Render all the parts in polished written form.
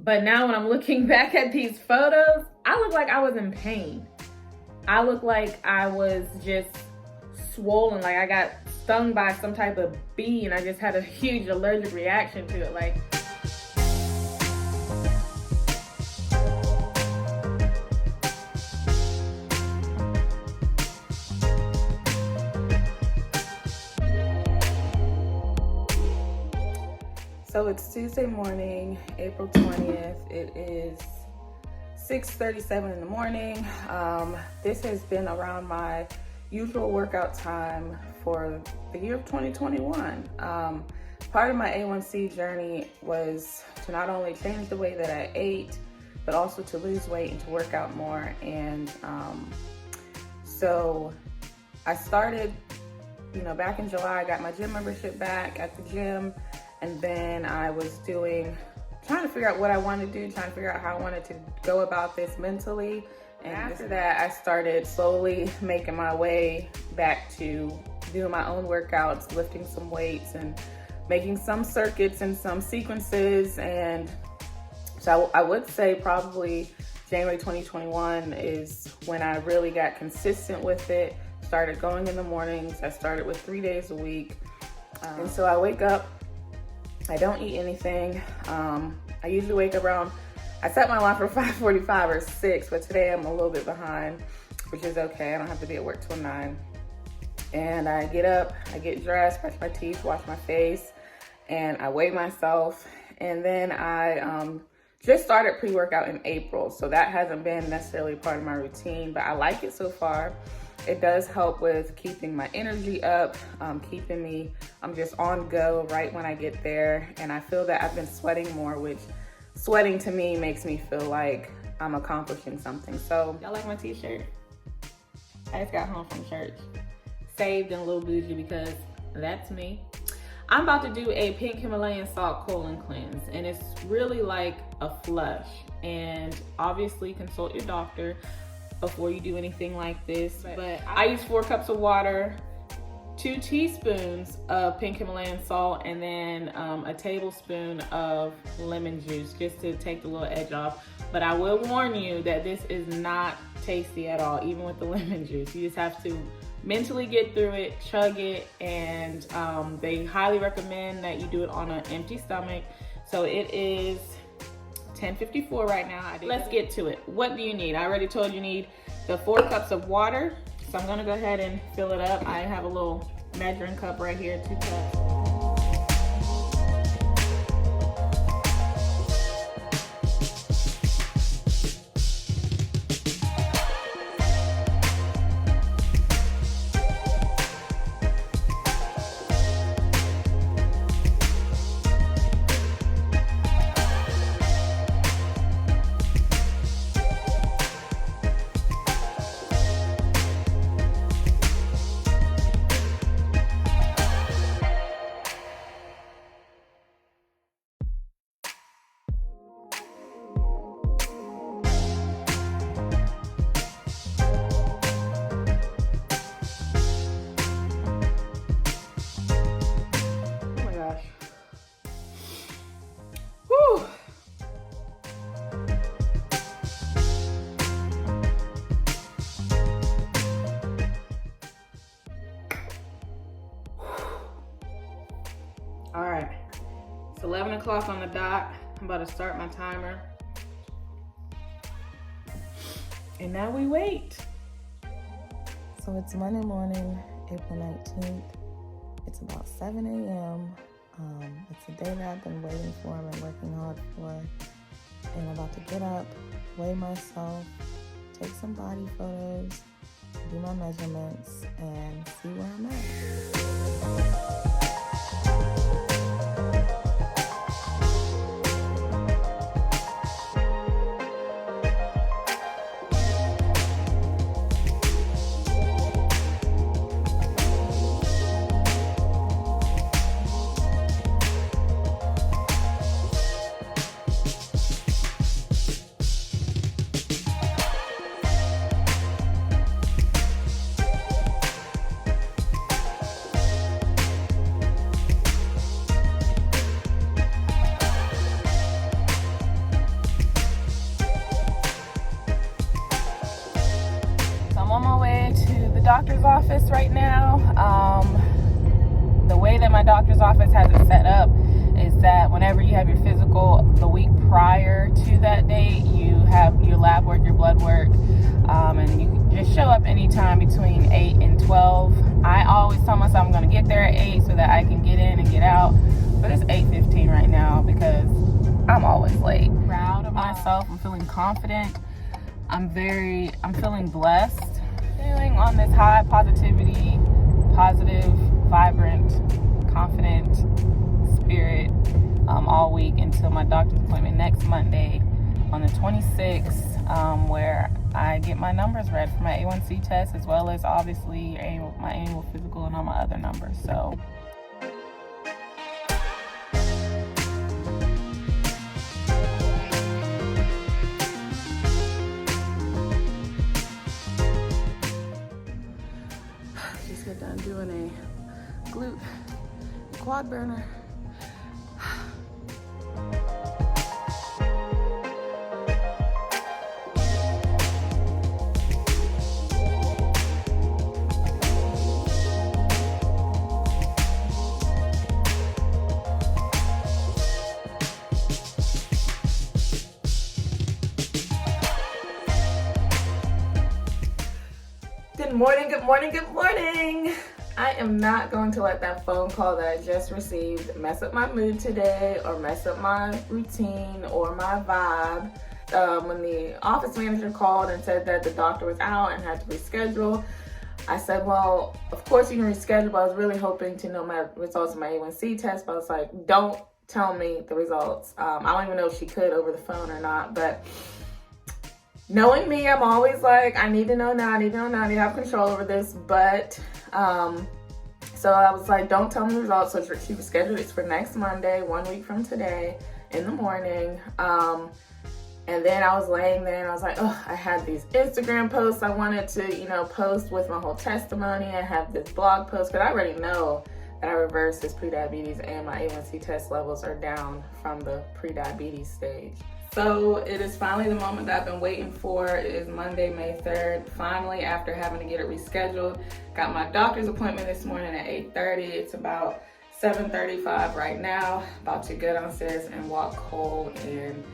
But now when I'm looking back at these photos, I look like I was in pain. I look like I was just swollen, like I got stung by some type of bee and I just had a huge allergic reaction to it. Like, so it's Tuesday morning, April 20th. It is 6:37 in the morning. This has been around my usual workout time for the year of 2021. Part of my A1C journey was to not only change the way that I ate, but also to lose weight and to work out more. And so I started, back in July. I got my gym membership back at the gym, and then I was trying to figure out what I wanted to do, trying to figure out how I wanted to go about this mentally. And after that, I started slowly making my way back to doing my own workouts, lifting some weights and making some circuits and some sequences. And so I would say probably January 2021 is when I really got consistent with it, started going in the mornings. I started with 3 days a week. And so I wake up, I don't eat anything. I usually wake up I set my alarm for 5:45 or 6, but today I'm a little bit behind, which is okay. I don't have to be at work till 9. And I get up, I get dressed, brush my teeth, wash my face, and I weigh myself. And then I just started pre-workout in April, so that hasn't been necessarily part of my routine, but I like it so far. It does help with keeping my energy up, I'm just on go right when I get there. And I feel that I've been sweating more, which sweating to me makes me feel like I'm accomplishing something. So y'all like my t-shirt? I just got home from church. Saved and a little bougie because that's me. I'm about to do a pink Himalayan salt colon cleanse, and it's really like a flush. And obviously consult your doctor before you do anything like this. But I use 4 cups of water, 2 teaspoons of pink Himalayan salt, and then a tablespoon of lemon juice just to take the little edge off. But I will warn you that this is not tasty at all, even with the lemon juice. You just have to mentally get through it, chug it, and they highly recommend that you do it on an empty stomach. So it is 10:54 right now. Let's get to it. What do you need? I already told you need the 4 cups of water. So I'm gonna go ahead and fill it up. I have a little measuring cup right here, 2 cups. All right, it's 11 o'clock on the dot. I'm about to start my timer. And now we wait. So it's Monday morning, April 19th. It's about 7 a.m. It's a day that I've been waiting for, I've been working hard for. And I'm about to get up, weigh myself, take some body photos, do my measurements, and see where I'm at. doctor's office right now. The way that my doctor's office has it set up is that whenever you have your physical the week prior to that date, you have your lab work, your blood work, and you can just show up anytime between 8 and 12. I always tell myself I'm going to get there at 8 so that I can get in and get out, but it's 8:15 right now because I'm always late. Proud of myself. I'm feeling confident. I'm feeling blessed, feeling on this high positivity, positive, vibrant, confident spirit all week until my doctor's appointment next Monday on the 26th, where I get my numbers read for my A1C test, as well as obviously my annual physical and all my other numbers. So just got done doing a glute quad burner. Good morning, good morning, good morning. I am not going to let that phone call that I just received mess up my mood today or mess up my routine or my vibe. When the office manager called and said that the doctor was out and had to reschedule, I said, well, of course you can reschedule, but I was really hoping to know my results of my A1C test, but I was like, don't tell me the results. I don't even know if she could over the phone or not, but knowing me, I'm always like, I need to know now, I need to have control over this. But, so I was like, don't tell me the results. So she rescheduled it for next Monday, 1 week from today in the morning. And then I was laying there and I was like, oh, I had these Instagram posts I wanted to, post with my whole testimony. I have this blog post, but I already know that I reversed this prediabetes and my A1C test levels are down from the prediabetes stage. So it is finally the moment that I've been waiting for. It is Monday, May 3rd. Finally, after having to get it rescheduled, got my doctor's appointment this morning at 8:30. It's about 7:35 right now. About to go downstairs and walk cold and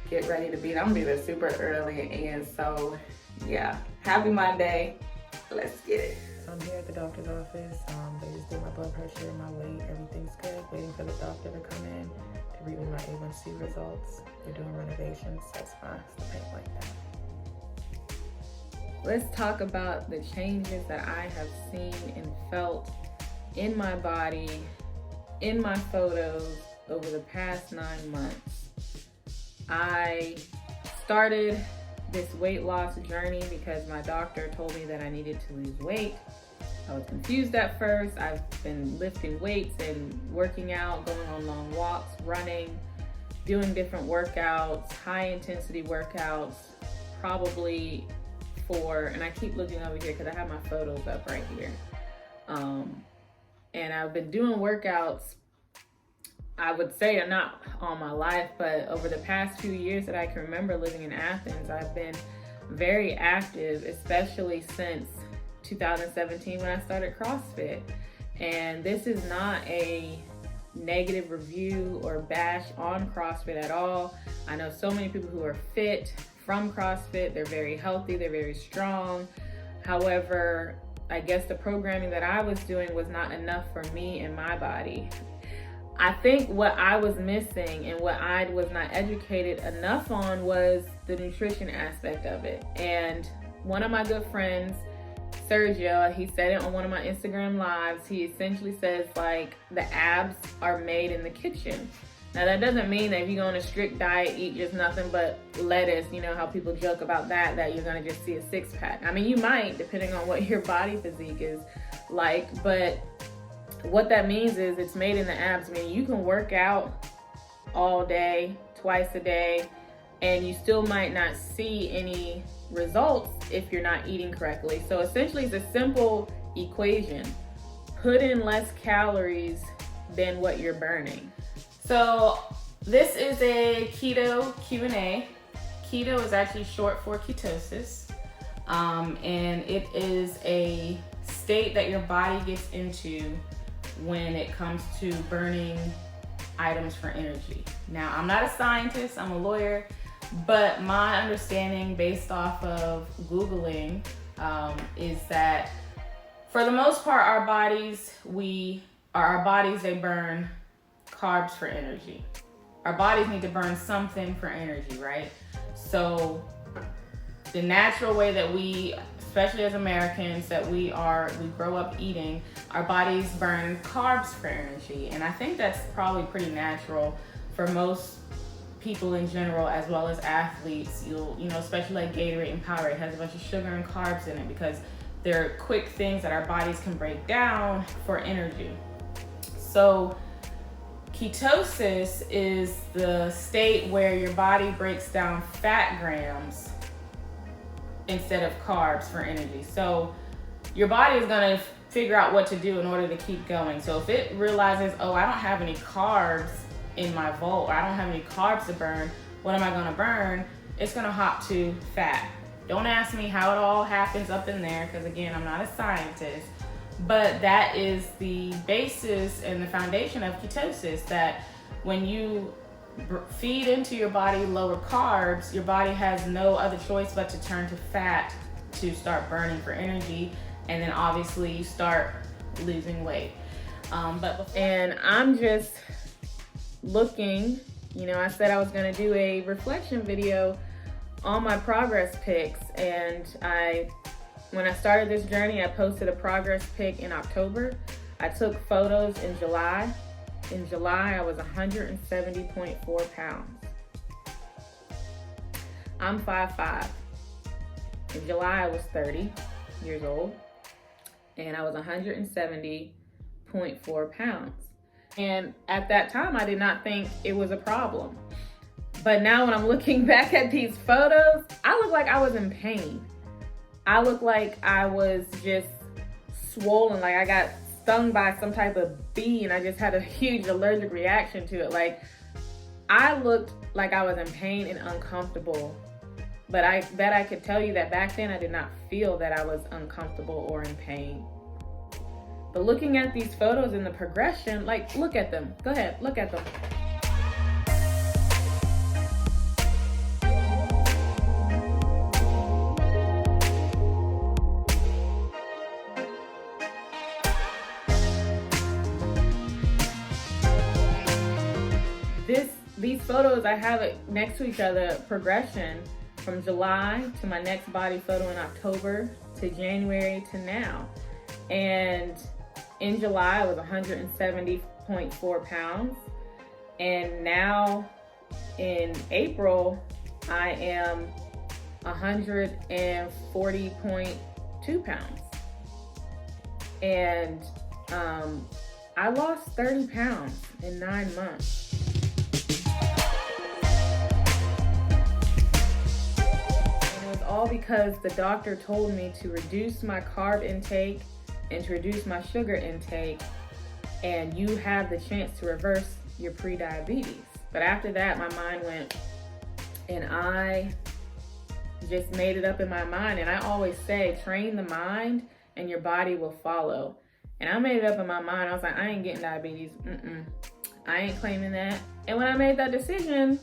get ready to I'm gonna be there super early. And so, yeah, happy Monday. Let's get it. I'm here at the doctor's office. They just did my blood pressure, my weight, everything's good. Waiting for the doctor to come in to read me my A1C results. We're doing renovations, that's fine. It's the paint like that. Let's talk about the changes that I have seen and felt in my body, in my photos over the past 9 months. I started this weight loss journey because my doctor told me that I needed to lose weight. I was confused at first. I've been lifting weights and working out, going on long walks, running, doing different workouts, high intensity workouts, probably and I keep looking over here because I have my photos up right here. And I've been doing workouts, I would say not all my life, but over the past few years that I can remember living in Athens, I've been very active, especially since 2017 when I started CrossFit. And this is not a negative review or bash on CrossFit at all. I know so many people who are fit from CrossFit. They're very healthy, they're very strong. However, I guess the programming that I was doing was not enough for me and my body. I think what I was missing and what I was not educated enough on was the nutrition aspect of it. And one of my good friends, Sergio, he said it on one of my Instagram lives. He essentially says like the abs are made in the kitchen. Now that doesn't mean that if you go on a strict diet, eat just nothing but lettuce, how people joke about that you're gonna just see a six pack. I mean, you might, depending on what your body physique is like, but what that means is it's made in the abs. I mean, you can work out all day, twice a day, and you still might not see any results if you're not eating correctly. So essentially it's a simple equation. Put in less calories than what you're burning. So this is a keto Q&A. Keto is actually short for ketosis. And it is a state that your body gets into when it comes to burning items for energy. Now, I'm not a scientist, I'm a lawyer, but my understanding based off of Googling is that for the most part, our bodies, they burn carbs for energy. Our bodies need to burn something for energy, right? So the natural way that we, especially as Americans, that we grow up eating, our bodies burn carbs for energy. And I think that's probably pretty natural for most people in general, as well as athletes. Especially like Gatorade and Powerade has a bunch of sugar and carbs in it because they're quick things that our bodies can break down for energy. So ketosis is the state where your body breaks down fat grams instead of carbs for energy. So your body is going to figure out what to do in order to keep going. So if it realizes, oh, I don't have any carbs in my vault, or I don't have any carbs to burn, what am I going to burn? It's going to hop to fat. Don't ask me how it all happens up in there, because again, I'm not a scientist, but that is the basis and the foundation of ketosis, that when you feed into your body lower carbs, your body has no other choice but to turn to fat to start burning for energy, and then obviously you start losing weight. And I'm just looking, I said I was going to do a reflection video on my progress pics, and when I started this journey, I posted a progress pic in October. I took photos in July. In July, I was 170.4 pounds. I'm 5'5". In July, I was 30 years old, and I was 170.4 pounds. And at that time, I did not think it was a problem. But now when I'm looking back at these photos, I look like I was in pain. I look like I was just swollen, like I got stung by some type of bee and I just had a huge allergic reaction to it. Like, I looked like I was in pain and uncomfortable. But I bet I could tell you that back then I did not feel that I was uncomfortable or in pain. But looking at these photos and the progression, like, look at them. Go ahead, look at them. These photos, I have it next to each other, progression from July to my next body photo in October to January to now. And in July, I was 170.4 pounds. And now in April, I am 140.2 pounds. And I lost 30 pounds in 9 months. All because the doctor told me to reduce my carb intake and to reduce my sugar intake, and you have the chance to reverse your pre-diabetes. But after that, my mind went, and I just made it up in my mind. And I always say, train the mind and your body will follow. And I made it up in my mind. I was like, I ain't getting diabetes. I ain't claiming that. And when I made that decision,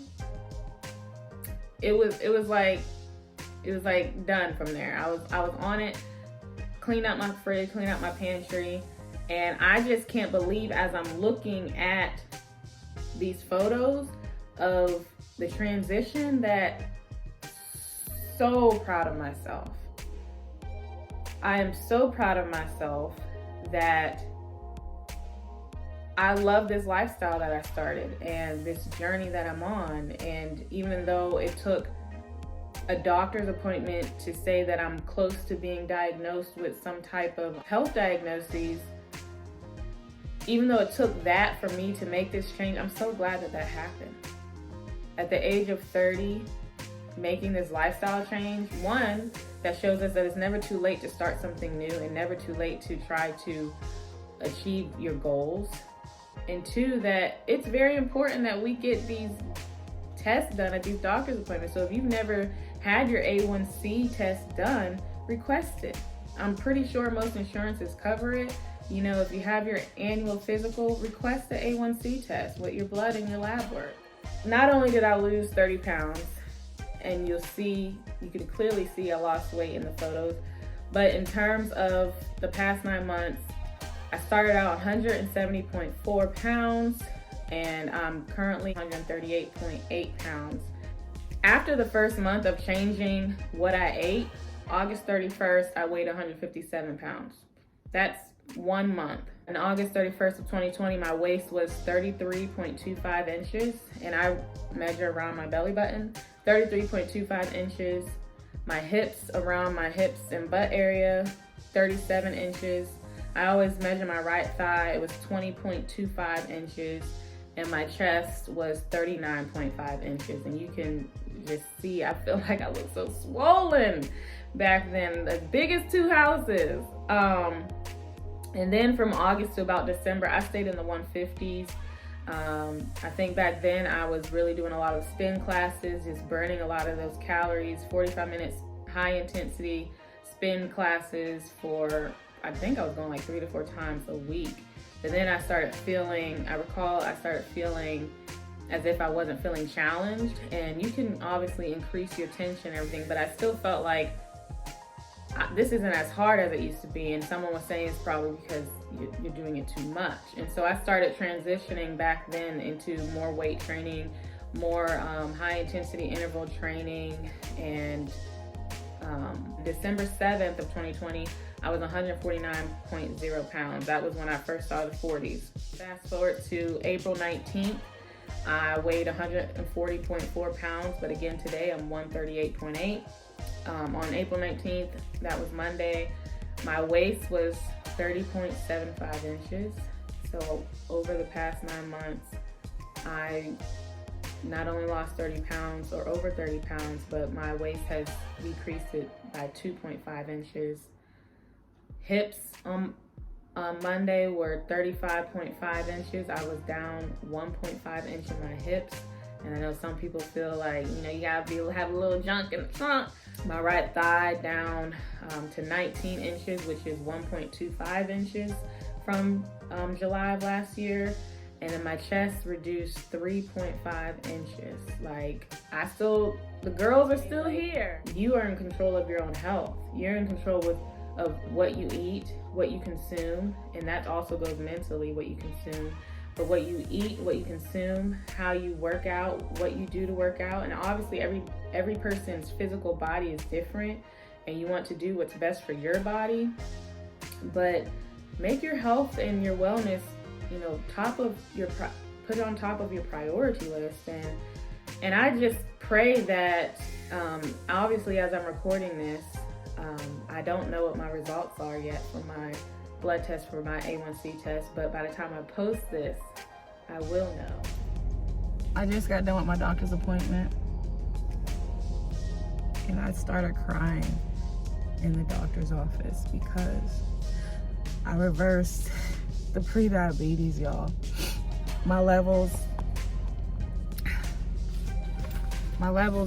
it was like done from there. I was on it, clean out my fridge, clean out my pantry, and I just can't believe, as I'm looking at these photos of the transition, that so proud of myself. I am so proud of myself that I love this lifestyle that I started and this journey that I'm on. And even though it took a doctor's appointment to say that I'm close to being diagnosed with some type of health diagnoses, even though it took that for me to make this change, I'm so glad that that happened. At the age of 30, making this lifestyle change, one, that shows us that it's never too late to start something new and never too late to try to achieve your goals. And two, that it's very important that we get these tests done at these doctor's appointments. So if you've never had your A1C test done, request it. I'm pretty sure most insurances cover it. You know, if you have your annual physical, request the A1C test with your blood and your lab work. Not only did I lose 30 pounds, and you can clearly see I lost weight in the photos, but in terms of the past 9 months, I started out 170.4 pounds, and I'm currently 138.8 pounds. After the first month of changing what I ate, August 31st, I weighed 157 pounds. That's 1 month. On August 31st of 2020, my waist was 33.25 inches, and I measure around my belly button, 33.25 inches. My hips, around my hips and butt area, 37 inches. I always measure my right thigh, it was 20.25 inches, and my chest was 39.5 inches. And you can just see, I feel like I look so swollen back then, the biggest 2 houses. And then from August to about December, I stayed in the 150s. I think back then I was really doing a lot of spin classes, just burning a lot of those calories, 45 minutes, high intensity spin classes for, I think I was going like 3 to 4 times a week. But then I started feeling as if I wasn't feeling challenged. And you can obviously increase your tension and everything, but I still felt like this isn't as hard as it used to be. And someone was saying it's probably because you're doing it too much. And so I started transitioning back then into more weight training, more high intensity interval training. And December 7th of 2020, I was 149.0 pounds. That was when I first saw the 40s. Fast forward to April 19th, I weighed 140.4 pounds, but again today I'm 138.8. On April 19th, that was Monday, my waist was 30.75 inches. So over the past 9 months, I not only lost 30 pounds or over 30 pounds, but my waist has decreased it by 2.5 inches. Hips on Monday were 35.5 inches. I was down 1.5 inch in my hips. And I know some people feel like, you gotta have a little junk in the trunk. My right thigh down to 19 inches, which is 1.25 inches from July of last year. And then my chest reduced 3.5 inches. Like, the girls are still here. You are in control of your own health. You're in control of what you eat, what you consume, and that also goes mentally, what you consume. But what you eat, what you consume, how you work out, what you do to work out. And obviously every person's physical body is different, and you want to do what's best for your body. But make your health and your wellness, put it on top of your priority list. And I just pray that, obviously as I'm recording this, I don't know what my results are yet for my blood test, for my A1C test, but by the time I post this, I will know. I just got done with my doctor's appointment, and I started crying in the doctor's office because I reversed the pre-diabetes, y'all. My levels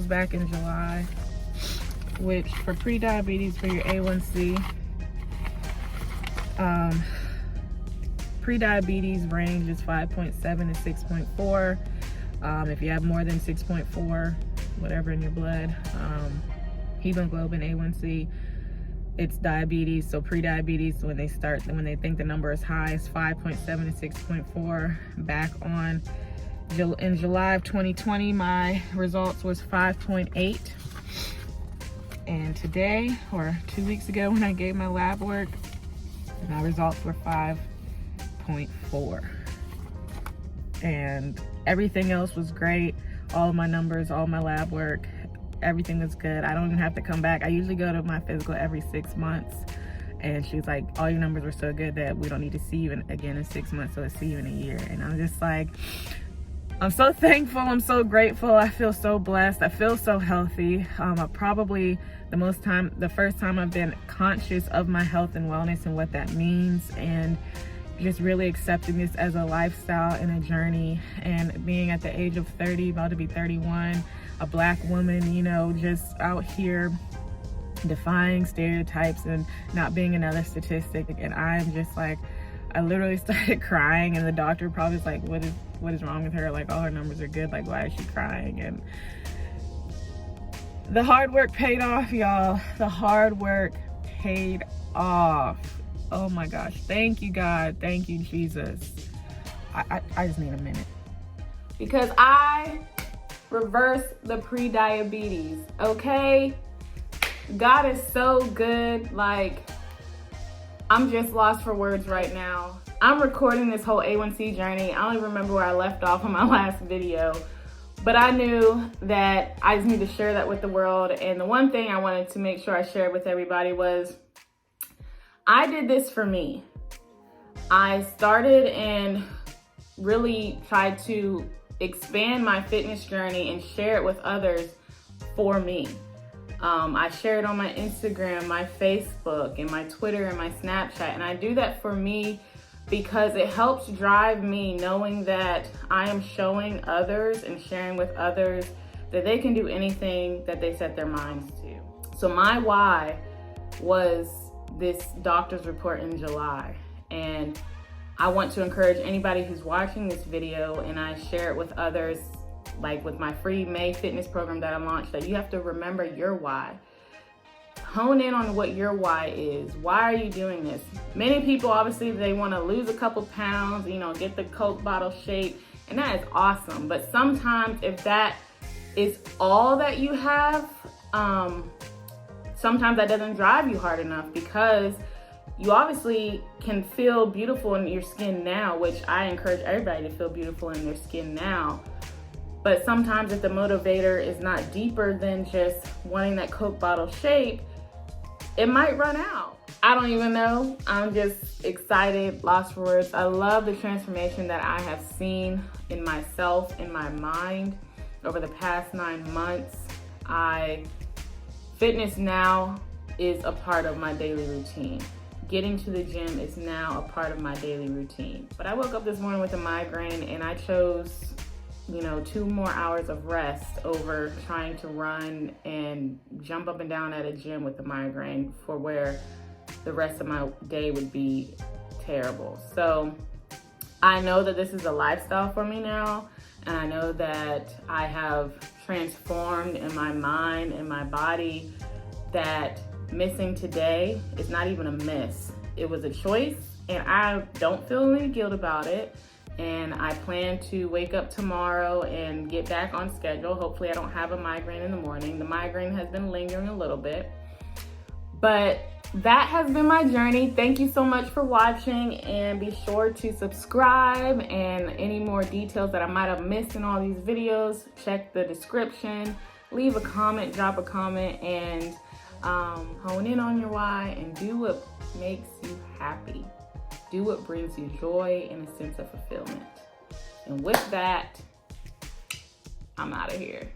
back in July, which for pre-diabetes, for your A1C, pre-diabetes range is 5.7 to 6.4. If you have more than 6.4, whatever in your blood, hemoglobin, A1C, it's diabetes. So pre-diabetes, when they think the number is high, is 5.7 to 6.4. Back in July of 2020, my results was 5.8. And today, or 2 weeks ago, when I gave my lab work, my results were 5.4. And everything else was great. All of my numbers, all my lab work, everything was good. I don't even have to come back. I usually go to my physical every 6 months. And she's like, all your numbers were so good that we don't need to see you again in 6 months, so let's see you in a year. And I'm just like, I'm so thankful. I'm so grateful. I feel so blessed. I feel so healthy. Probably the first time I've been conscious of my health and wellness and what that means, and just really accepting this as a lifestyle and a journey. And being at the age of 30, about to be 31, a Black woman, just out here defying stereotypes and not being another statistic. And I'm just like, I literally started crying, and the doctor probably was like, what is wrong with her? Like, all her numbers are good, like, why is she crying? And the hard work paid off, y'all. The hard work paid off. Oh my gosh, thank you, God. Thank you, Jesus. I just need a minute, because I reversed the pre-diabetes. Okay, God is so good. Like, I'm just lost for words right now. I'm recording this whole A1C journey. I don't even remember where I left off on my last video, but I knew that I just need to share that with the world. And the one thing I wanted to make sure I shared with everybody was, I did this for me. I started and really tried to expand my fitness journey and share it with others for me. I share it on my Instagram, my Facebook, and my Twitter, and my Snapchat. And I do that for me because it helps drive me, knowing that I am showing others and sharing with others that they can do anything that they set their minds to. So my why was this doctor's report in July. And I want to encourage anybody who's watching this video, and I share it with others, like with my free May fitness program that I launched, that you have to remember your why. Hone in on what your why is. Why are you doing this? Many people, obviously, they want to lose a couple pounds, you know, get the Coke bottle shape, and that is awesome. But sometimes if that is all that you have, sometimes that doesn't drive you hard enough, because you obviously can feel beautiful in your skin now, which I encourage everybody to feel beautiful in their skin now. But sometimes if the motivator is not deeper than just wanting that Coke bottle shape, it might run out. I don't even know. I'm just excited, lost for words. I love the transformation that I have seen in myself, in my mind over the past 9 months. Fitness now is a part of my daily routine. Getting to the gym is now a part of my daily routine. But I woke up this morning with a migraine, and I chose, 2 more hours of rest over trying to run and jump up and down at a gym with a migraine, for where the rest of my day would be terrible. So I know that this is a lifestyle for me now, and I know that I have transformed in my mind and my body, that missing today is not even a miss. It was a choice, and I don't feel any guilt about it. And I plan to wake up tomorrow and get back on schedule. Hopefully I don't have a migraine in the morning. The migraine has been lingering a little bit. But that has been my journey. Thank you so much for watching, and be sure to subscribe. And any more details that I might have missed in all these videos, check the description. Leave a comment, drop a comment, and hone in on your why, and do what makes you happy. Do what brings you joy and a sense of fulfillment. And with that, I'm out of here.